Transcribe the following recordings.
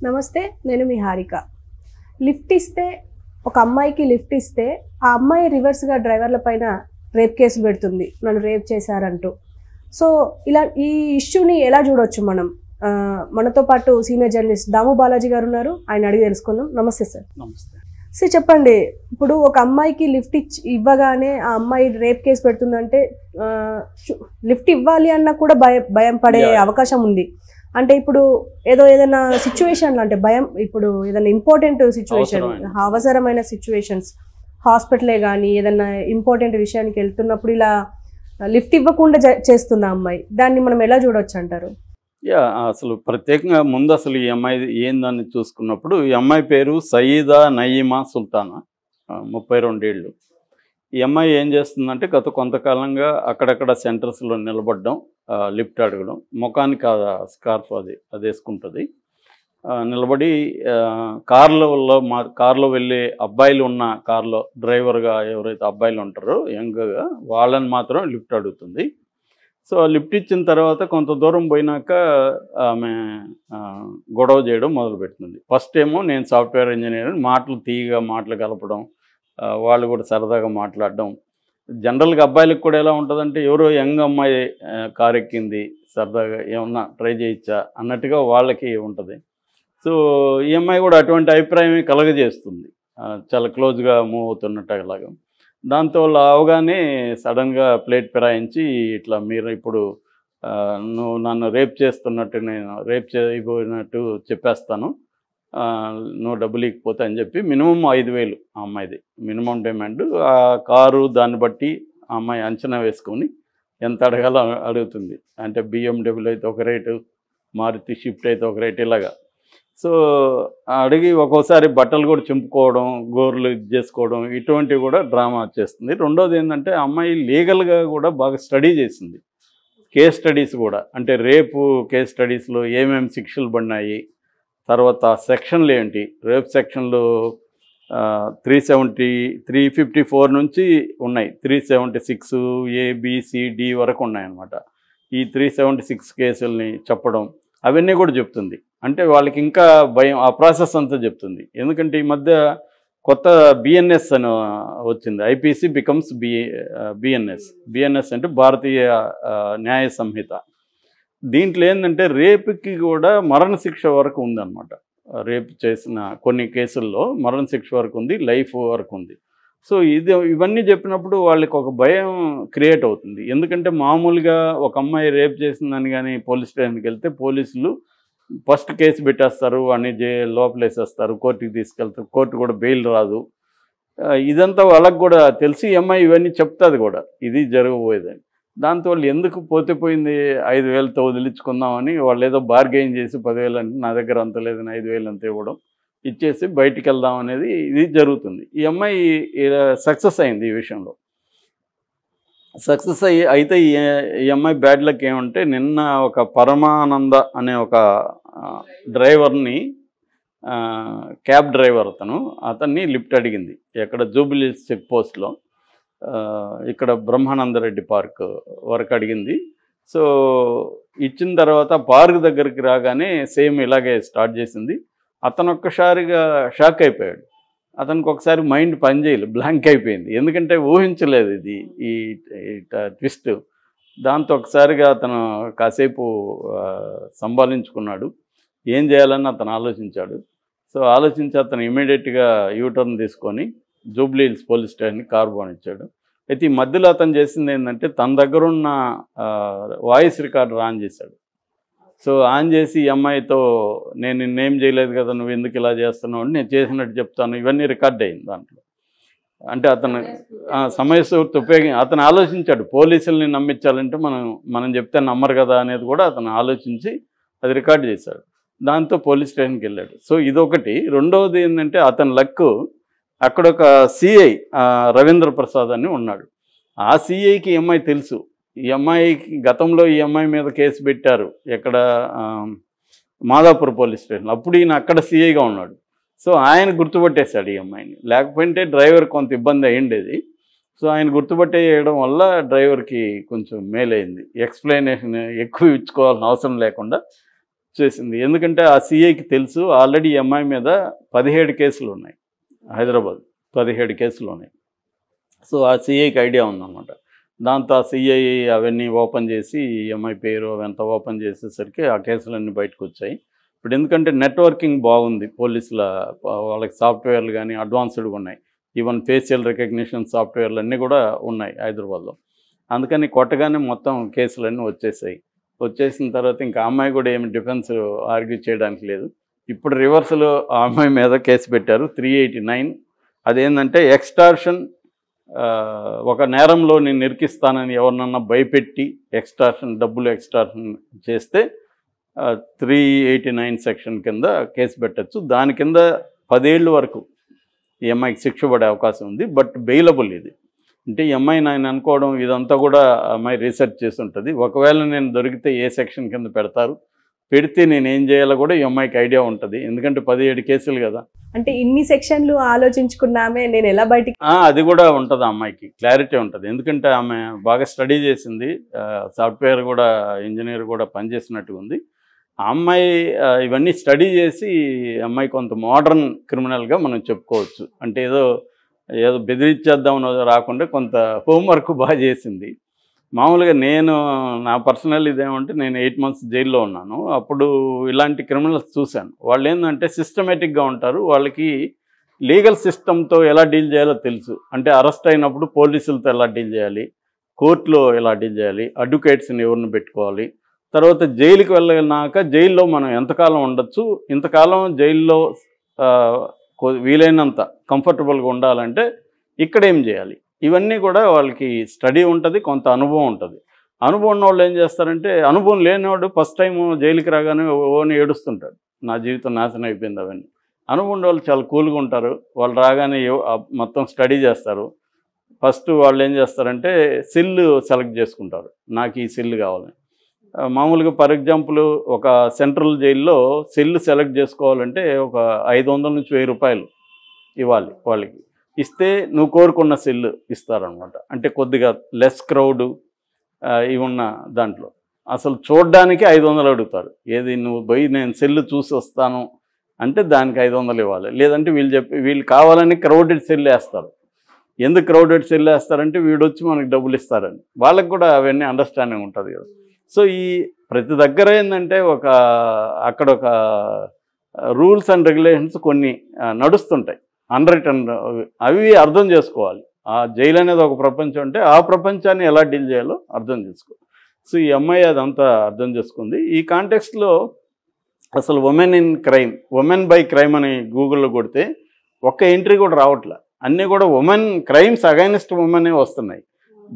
నమస్తే, నేను మీ హారిక. లిఫ్ట్ ఇస్తే ఒక అమ్మాయికి లిఫ్ట్ ఇస్తే ఆ అమ్మాయి రివర్స్గా డ్రైవర్ల పైన రేప్ కేసులు పెడుతుంది, నన్ను రేప్ చేశారంటూ. సో ఇలా ఈ ఇష్యూని ఎలా చూడొచ్చు మనం? మనతో పాటు సీనియర్ జర్నలిస్ట్ దాము బాలాజీ గారు ఉన్నారు, ఆయన అడిగి తెలుసుకుందాం. నమస్తే సార్. నమస్తే సార్, చెప్పండి. ఇప్పుడు ఒక అమ్మాయికి లిఫ్ట్ ఇవ్వగానే ఆ అమ్మాయి రేప్ కేసు పెడుతుందంటే లిఫ్ట్ ఇవ్వాలి అన్నా కూడా భయం పడే అవకాశం ఉంది. అంటే ఇప్పుడు ఏదైనా సిచ్యువేషన్ అంటే భయం, ఇప్పుడు ఏదైనా ఇంపార్టెంట్ సిచ్యువేషన్, అవసరమైన సిచ్యువేషన్స్, హాస్పిటలే కానీ ఏదైనా ఇంపార్టెంట్ విషయానికి వెళ్తున్నప్పుడు ఇలా లిఫ్ట్ ఇవ్వకుండా చేస్తుంది ఆ అమ్మాయి, దాన్ని మనం ఎలా చూడొచ్చు అంటారు? అసలు ప్రత్యేకంగా ముందు అసలు ఈ అమ్మాయి ఏందని చూసుకున్నప్పుడు, ఈ అమ్మాయి పేరు సయీదా నయీమా సుల్తానా, 32 ఏళ్ళు. ఈ అమ్మాయి ఏం చేస్తుందంటే గత కొంతకాలంగా అక్కడక్కడ సెంటర్స్లో నిలబడడం, లిఫ్ట్ అడగడం, ముఖానికి స్కార్ఫ్ అది వేసుకుంటుంది. నిలబడి కార్లో వెళ్ళే అబ్బాయిలు ఉన్న కార్లో డ్రైవర్గా ఎవరైతే అబ్బాయిలు ఉంటారో యంగ్గా వాళ్ళని మాత్రం లిఫ్ట్ అడుగుతుంది. సో లిఫ్ట్ ఇచ్చిన తర్వాత కొంత దూరం పోయినాక ఆమె గొడవ చేయడం మొదలుపెడుతుంది. ఫస్ట్ ఏమో నేను సాఫ్ట్వేర్ ఇంజనీర్, తీయగా మాటలు కలపడం, వాళ్ళు కూడా సరదాగా మాట్లాడడం. జనరల్గా అబ్బాయిలకు కూడా ఎలా ఉంటుందంటే, ఎవరో యంగ్ అమ్మాయి కారు ఎక్కింది, సరదాగా ఏమన్నా ట్రై చేయొచ్చా అన్నట్టుగా వాళ్ళకి ఉంటుంది. సో ఈ అమ్మాయి కూడా అటువంటి అభిప్రాయం కలగజేస్తుంది, చాలా క్లోజ్గా మూవ్ అవుతున్నట్టు అలాగా. దాంతో అవగానే సడన్గా ప్లేట్ ఫిరాయించి, ఇట్లా మీరు ఇప్పుడు నువ్వు నన్ను రేప్ చేస్తున్నట్టు, నేను రేప్ చేయబోయినట్టు చెప్పేస్తాను, నువ్వు డబ్బులు ఇకపోతే అని చెప్పి మినిమం 5,000 ఆ అమ్మాయిది మినిమం డిమాండ్. ఆ కారు దాన్ని బట్టి ఆ అమ్మాయి అంచనా వేసుకొని ఎంత అడగాలో అడుగుతుంది. అంటే BMW అయితే ఒక రేటు, మారుతి షిఫ్ట్ అయితే ఒక రేటు, ఇలాగా. సో అడిగి ఒక్కోసారి బట్టలు కూడా చింపుకోవడం, గోర్లు చేసుకోవడం, ఇటువంటివి కూడా డ్రామా చేస్తుంది. రెండోది ఏంటంటే, అమ్మాయి లీగల్గా కూడా బాగా స్టడీ చేసింది, కేస్ స్టడీస్ కూడా. అంటే రేపు కేస్ స్టడీస్లో ఏమేమి శిక్షలు పడినాయి, తర్వాత సెక్షన్లు ఏంటి, రేప్ సెక్షన్లు 354 నుంచి ఉన్నాయి, 376 ABCD వరకు ఉన్నాయన్నమాట. ఈ 376 కేసుల్ని చెప్పడం, అవన్నీ కూడా చెప్తుంది. అంటే వాళ్ళకి ఇంకా భయం, ఆ ప్రాసెస్ అంతా చెప్తుంది. ఎందుకంటే ఈ మధ్య కొత్త BNS అని వచ్చింది, IPC బికమ్స్ BNS అంటే భారతీయ న్యాయ సంహిత. దీంట్లో ఏంటంటే రేపుకి కూడా మరణశిక్ష వరకు ఉందన్నమాట. రేపు చేసిన కొన్ని కేసుల్లో మరణశిక్ష వరకు ఉంది, లైఫ్ వరకు ఉంది. సో ఇవన్నీ చెప్పినప్పుడు వాళ్ళకి ఒక భయం క్రియేట్ అవుతుంది. ఎందుకంటే మామూలుగా ఒక అమ్మాయి రేప్ చేసిందని కానీ పోలీస్ స్టేషన్కి వెళ్తే పోలీసులు ఫస్ట్ కేసు పెట్టేస్తారు, అని లోపలేసేస్తారు, కోర్టుకి తీసుకెళ్తారు, కోర్టు కూడా బెయిల్ రాదు. ఇదంతా వాళ్ళకు కూడా తెలిసి అమ్మాయి ఇవన్నీ చెప్తుంది కూడా, ఇది జరగబోయేదని. దాంతో వాళ్ళు ఎందుకు పోయింది 5,000తో వదిలించుకుందామని వాళ్ళు ఏదో బార్గెయిన్ చేసి 10,000 అంటే నా దగ్గర అంత లేదని 5,000 అంత ఇవ్వడం, ఇచ్చేసి బయటికి వెళ్దాం అనేది ఇది జరుగుతుంది. ఈ అమ్మాయి సక్సెస్ అయింది ఈ విషయంలో. సక్సెస్ అయితే ఈ అమ్మాయి బ్యాడ్ లక్ ఏమంటే, నిన్న ఒక పరమానంద అనే ఒక డ్రైవర్ని, క్యాబ్ డ్రైవర్ అతన్ని లిఫ్ట్ అడిగింది. ఎక్కడ జూబిలీ చెక్ పోస్ట్లో, ఇక్కడ బ్రహ్మానందరెడ్డి పార్క్ వరకు అడిగింది. సో ఇచ్చిన తర్వాత పార్క్ దగ్గరికి రాగానే సేమ్ ఇలాగే స్టార్ట్ చేసింది. అతను ఒక్కసారిగా షాక్ అయిపోయాడు. అతనికి ఒకసారి మైండ్ పనిచేయలేదు, బ్లాంక్ అయిపోయింది. ఎందుకంటే ఊహించలేదు ఇది, ఈ ట్విస్ట్. దాంతో ఒకసారిగా అతను కాసేపు సంభాలించుకున్నాడు, ఏం చేయాలని అతను ఆలోచించాడు. సో ఆలోచించి అతను ఇమీడియట్గా యూటర్న్ తీసుకొని జూబ్లీ హిల్స్ పోలీస్ స్టేషన్కి కారు బానిచ్చాడు. అయితే ఈ మధ్యలో అతను చేసింది ఏంటంటే, తన దగ్గరున్న వాయిస్ రికార్డర్ ఆన్ చేశాడు. సో ఆన్ చేసి ఈ అమ్మాయితో, నేను నిన్నేం చేయలేదు కదా, నువ్వు ఎందుకు ఇలా చేస్తున్నావు అని, నేను చేసినట్టు చెప్తాను, ఇవన్నీ రికార్డ్ అయింది దాంట్లో. అంటే అతను సమయస్ఫూర్తి అతను ఆలోచించాడు, పోలీసుల్ని నమ్మించాలంటే మనం చెప్తే నమ్మరు కదా అనేది కూడా అతను ఆలోచించి అది రికార్డ్ చేశాడు. దాంతో పోలీస్ స్టేషన్కి వెళ్ళాడు. సో ఇదొకటి. రెండవది ఏంటంటే, అతని లక్, అక్కడ ఒక CI రవీంద్ర ప్రసాద్ అని ఉన్నాడు. ఆ CIకి ఈ అమ్మాయి తెలుసు. ఈ అమ్మాయికి గతంలో ఈ అమ్మాయి మీద కేసు పెట్టారు, ఎక్కడ మాదాపూర్ పోలీస్ స్టేషన్. అప్పుడు ఈయన అక్కడ CIగా ఉన్నాడు. సో ఆయన గుర్తుపట్టేశాడు ఈ అమ్మాయిని. లేకపోతే డ్రైవర్ కొంత ఇబ్బంది అయ్యిండేది. సో ఆయన గుర్తుపట్టేయడం వల్ల డ్రైవర్కి కొంచెం మేలైంది. ఎక్స్ప్లెనేషన్ ఎక్కువ ఇచ్చుకోవాల్సిన అవసరం లేకుండా చేసింది. ఎందుకంటే ఆ సిఐకి తెలుసు ఆల్రెడీ ఈ అమ్మాయి మీద 17 కేసులు ఉన్నాయి, హైదరాబాద్ 17 కేసులు ఉన్నాయి. సో ఆ సిఐకి ఐడియా ఉందన్నమాట. దాంతో ఆ సిఐ అవన్నీ ఓపెన్ చేసి ఈ అమ్మాయి పేరు అవంతా ఓపెన్ చేసేసరికి ఆ కేసులన్నీ బయటకు వచ్చాయి. ఇప్పుడు ఎందుకంటే నెట్వర్కింగ్ బాగుంది పోలీసుల, వాళ్ళకి సాఫ్ట్వేర్లు కానీ అడ్వాన్స్డ్గా ఉన్నాయి. ఈవెన్ ఫేషియల్ రికగ్నిషన్ సాఫ్ట్వేర్లు అన్నీ కూడా ఉన్నాయి హైదరాబాద్లో. అందుకని కొట్టగానే మొత్తం కేసులన్నీ వచ్చేసాయి. వచ్చేసిన తర్వాత ఇంకా అమ్మాయి కూడా ఏమి డిఫెన్స్ ఆర్గ్యూ చేయడానికి లేదు. ఇప్పుడు రివర్స్లో ఆ అమ్మాయి మీద కేసు పెట్టారు 389. అదేంటంటే ఎక్స్టార్షన్, ఒక నేరంలో నేను ఇరికిస్తానని ఎవరినన్నా భయపెట్టి ఎక్స్టార్షన్, డబ్బులు ఎక్స్టార్షన్ చేస్తే 389 సెక్షన్ కింద కేసు పెట్టచ్చు. దాని కింద 10 ఏళ్ళ వరకు ఈ అమ్మాయికి శిక్ష పడే అవకాశం ఉంది. బట్ బెయిలబుల్ ఇది. అంటే ఈ అమ్మాయిని ఆయన అనుకోవడం ఇదంతా కూడా అమ్మాయి రీసెర్చ్ చేసి ఉంటుంది. ఒకవేళ నేను దొరికితే ఏ సెక్షన్ కింద పెడతారు, పెడితే నేను ఏం చేయాలో కూడా ఈ అమ్మాయికి ఐడియా ఉంటుంది. ఎందుకంటే 17 కేసులు కదా. అంటే ఇన్ని సెక్షన్లు ఆలోచించుకున్నామే, నేను ఎలా బయటికి అది కూడా ఉంటుంది, ఆ అమ్మాయికి క్లారిటీ ఉంటుంది. ఎందుకంటే ఆమె బాగా స్టడీ చేసింది, సాఫ్ట్వేర్ కూడా ఇంజనీర్ కూడా పనిచేసినట్టుగా ఉంది. ఆ అమ్మాయి ఇవన్నీ స్టడీ చేసి అమ్మాయి కొంత మోడర్న్ క్రిమినల్గా మనం చెప్పుకోవచ్చు. అంటే ఏదో బెదిరించేద్దామని రాకుండా కొంత హోంవర్క్ బాగా చేసింది. మామూలుగా నా పర్సనల్ ఇదేమంటే నేను 8 months జైల్లో ఉన్నాను. అప్పుడు ఇలాంటి క్రిమినల్స్ చూశాను. వాళ్ళు ఏంటంటే సిస్టమేటిక్గా ఉంటారు. వాళ్ళకి లీగల్ సిస్టంతో ఎలా డీల్ చేయాలో తెలుసు. అంటే అరెస్ట్ అయినప్పుడు పోలీసులతో ఎలా డీల్ చేయాలి, కోర్టులో ఎలా డీల్ చేయాలి, అడ్వకేట్స్ని ఎవరిని పెట్టుకోవాలి, తర్వాత జైలుకి వెళ్ళినాక జైల్లో మనం ఎంతకాలం ఉండొచ్చు, ఇంతకాలం జైల్లో వీలైనంత కంఫర్టబుల్గా ఉండాలంటే ఇక్కడ ఏం చేయాలి, ఇవన్నీ కూడా వాళ్ళకి స్టడీ ఉంటుంది, కొంత అనుభవం ఉంటుంది. అనుభవం ఉన్న వాళ్ళు ఏం చేస్తారంటే, అనుభవం లేనివాడు ఫస్ట్ టైం జైలుకి రాగానే ఓని ఏడుస్తుంటాడు, నా జీవితం నాశనం అయిపోయింది. అవన్నీ అనుభవం ఉన్న వాళ్ళు చాలా కూల్గా ఉంటారు. వాళ్ళు రాగానే మొత్తం స్టడీ చేస్తారు. ఫస్ట్ వాళ్ళు ఏం చేస్తారంటే సెల్ సెలెక్ట్ చేసుకుంటారు, నాకు ఈ సెల్ కావాలని. మామూలుగా ఫర్ ఎగ్జాంపుల్ ఒక సెంట్రల్ జైల్లో సెల్ సెలెక్ట్ చేసుకోవాలంటే ఒక 500 నుంచి 1000 రూపాయలు ఇవ్వాలి. వాళ్ళకి ఇస్తే నువ్వు కోరుకున్న సెల్ ఇస్తారనమాట. అంటే కొద్దిగా లెస్ క్రౌడ్ ఇవి ఉన్న దాంట్లో అసలు చూడడానికి 500 అడుగుతారు. ఏది నువ్వు పోయి నేను సెల్ చూసి వస్తాను అంటే దానికి 500 ఇవ్వాలి. లేదంటే వీళ్ళు కావాలని క్రౌడెడ్ సెల్ వేస్తారు. ఎందుకు క్రౌడెడ్ సెల్ వేస్తారంటే వీడొచ్చి మనకి డబ్బులు ఇస్తారని. వాళ్ళకి కూడా అవన్నీ అండర్స్టాండింగ్ ఉంటుంది కదా. సో ఈ ప్రతి దగ్గర ఏంటంటే అక్కడ ఒక రూల్స్ అండ్ రెగ్యులేషన్స్ కొన్ని నడుస్తుంటాయి, అన్రిటన్. అవి అర్థం చేసుకోవాలి. ఆ జైలు అనేది ఒక ప్రపంచం అంటే ఆ ప్రపంచాన్ని ఎలా డీల్ చేయాలో అర్థం చేసుకోవాలి. సో ఈ అమ్మాయి అదంతా అర్థం చేసుకుంది. ఈ కాంటెక్స్ట్లో అసలు women in crime, women by crime అని గూగుల్లో కొడితే ఒక్క ఎంట్రీ కూడా రావట్లే. అన్నీ కూడా ఉమెన్ క్రైమ్స్ అగైనెస్ట్ ఉమెనే వస్తున్నాయి.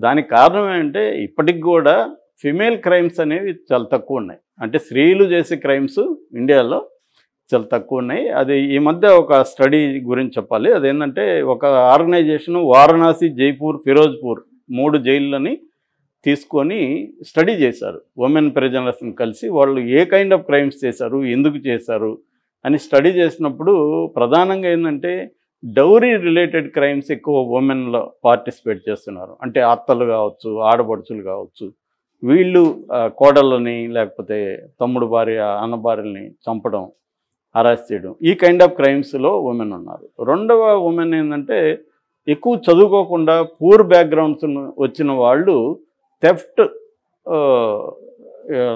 దానికి కారణం ఏంటంటే ఇప్పటికి కూడా ఫిమేల్ క్రైమ్స్ అనేవి చాలా తక్కువ ఉన్నాయి. అంటే స్త్రీలు చేసే క్రైమ్స్ ఇండియాలో చాలా తక్కువ ఉన్నాయి. అది ఈ మధ్య ఒక స్టడీ గురించి చెప్పాలి. అదేంటంటే ఒక ఆర్గనైజేషన్ వారణాసి, జైపూర్, ఫిరోజ్పూర్ 3 జైళ్ళని తీసుకొని స్టడీ చేశారు. ఉమెన్ ప్రిజనర్స్ని కలిసి వాళ్ళు ఏ కైండ్ ఆఫ్ క్రైమ్స్ చేశారు, ఎందుకు చేశారు అని స్టడీ చేసినప్పుడు ప్రధానంగా ఏంటంటే డౌరీ రిలేటెడ్ క్రైమ్స్ ఎక్కువ ఉమెన్లో పార్టిసిపేట్ చేస్తున్నారు. అంటే అత్తలు కావచ్చు, ఆడపడుచులు కావచ్చు, వీళ్ళు కోడళ్ళని లేకపోతే తమ్ముడు భార్య, అన్న భార్యల్ని చంపడం, అరెస్ట్ చేయడం, ఈ కైండ్ ఆఫ్ క్రైమ్స్లో ఉమెన్ ఉన్నారు. రెండవ ఉమెన్ ఏంటంటే ఎక్కువ చదువుకోకుండా పూర్ బ్యాక్గ్రౌండ్స్ వచ్చిన వాళ్ళు థెఫ్ట్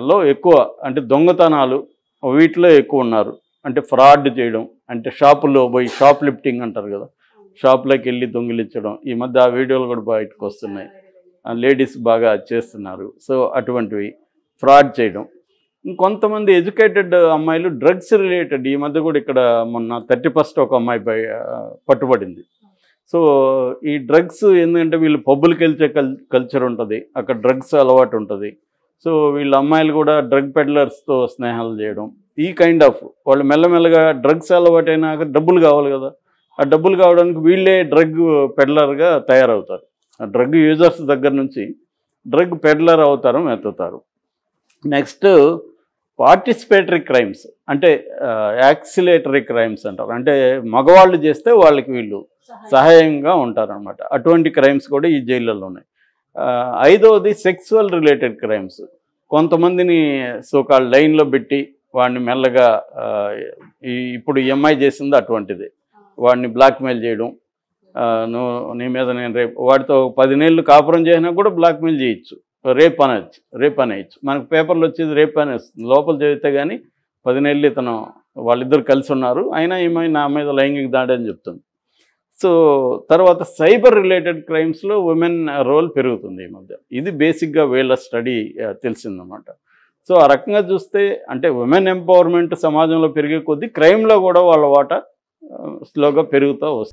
లో ఎక్కువ, అంటే దొంగతనాలు వీటిలో ఎక్కువ ఉన్నారు. అంటే ఫ్రాడ్ చేయడం, అంటే షాపుల్లో పోయి షాప్ లిఫ్టింగ్ అంటారు కదా, షాప్లోకి వెళ్ళి దొంగిలించడం. ఈ మధ్య ఆ వీడియోలు కూడా బయటకు వస్తున్నాయి, లేడీస్ బాగా చేస్తున్నారు. సో అటువంటివి ఫ్రాడ్ చేయడం. ఇంకొంతమంది ఎడ్యుకేటెడ్ అమ్మాయిలు డ్రగ్స్ రిలేటెడ్, ఈ మధ్య కూడా ఇక్కడ మొన్న 31st ఒక అమ్మాయి పట్టుబడింది. సో ఈ డ్రగ్స్ ఎందుకంటే వీళ్ళు పబ్బులకి వెళ్తే కల్చర్ ఉంటుంది, అక్కడ డ్రగ్స్ అలవాటు ఉంటుంది. సో వీళ్ళ అమ్మాయిలు కూడా డ్రగ్ పెడ్లర్స్తో స్నేహాలు చేయడం, ఈ కైండ్ ఆఫ్ వాళ్ళు మెల్లమెల్లగా డ్రగ్స్ అలవాటు అయినాక డబ్బులు కావాలి కదా, ఆ డబ్బులు కావడానికి వీళ్ళే డ్రగ్ పెడ్లర్గా తయారవుతారు. ఆ డ్రగ్ యూజర్స్ దగ్గర నుంచి డ్రగ్ పెడ్లర్ అవుతారు, ఎత్తుతారు. నెక్స్ట్ పార్టిసిపేటరీ క్రైమ్స్, అంటే యాక్సిలేటరీ క్రైమ్స్ అంటారు. అంటే మగవాళ్ళు చేస్తే వాళ్ళకి వీళ్ళు సహాయంగా ఉంటారనమాట. అటువంటి క్రైమ్స్ కూడా ఈ జైళ్ళల్లో ఉన్నాయి. ఐదవది సెక్సువల్ రిలేటెడ్ క్రైమ్స్. కొంతమందిని సోకాల్ లైన్లో పెట్టి వాడిని మెల్లగా ఇప్పుడు ఈ అమ్మాయి చేసింది అటువంటిది. వాడిని బ్లాక్మెయిల్ చేయడం, నువ్వు నీ మీద నేను రేపు వాడితో 10 నెలలు కాపురం చేసినా కూడా బ్లాక్మెయిల్ చేయొచ్చు, రేప్ అనేయచ్చు. మనకు పేపర్లు వచ్చేది రేప్ అని వస్తుంది, లోపల చదివితే కానీ 10 నెలలు ఇతను వాళ్ళిద్దరు కలిసి ఉన్నారు, అయినా ఏమై నా మీద లైంగిక దాడి అని చెప్తుంది. సో తర్వాత సైబర్ రిలేటెడ్ క్రైమ్స్లో ఉమెన్ రోల్ పెరుగుతుంది ఈ మధ్య. ఇది బేసిక్గా వీళ్ళ స్టడీ తెలిసిందన్నమాట. సో ఆ రకంగా చూస్తే అంటే ఉమెన్ ఎంపవర్మెంట్ సమాజంలో పెరిగే కొద్దీ క్రైమ్లో కూడా వాళ్ళ వాటా స్లోగా పెరుగుతూ వస్తుంది.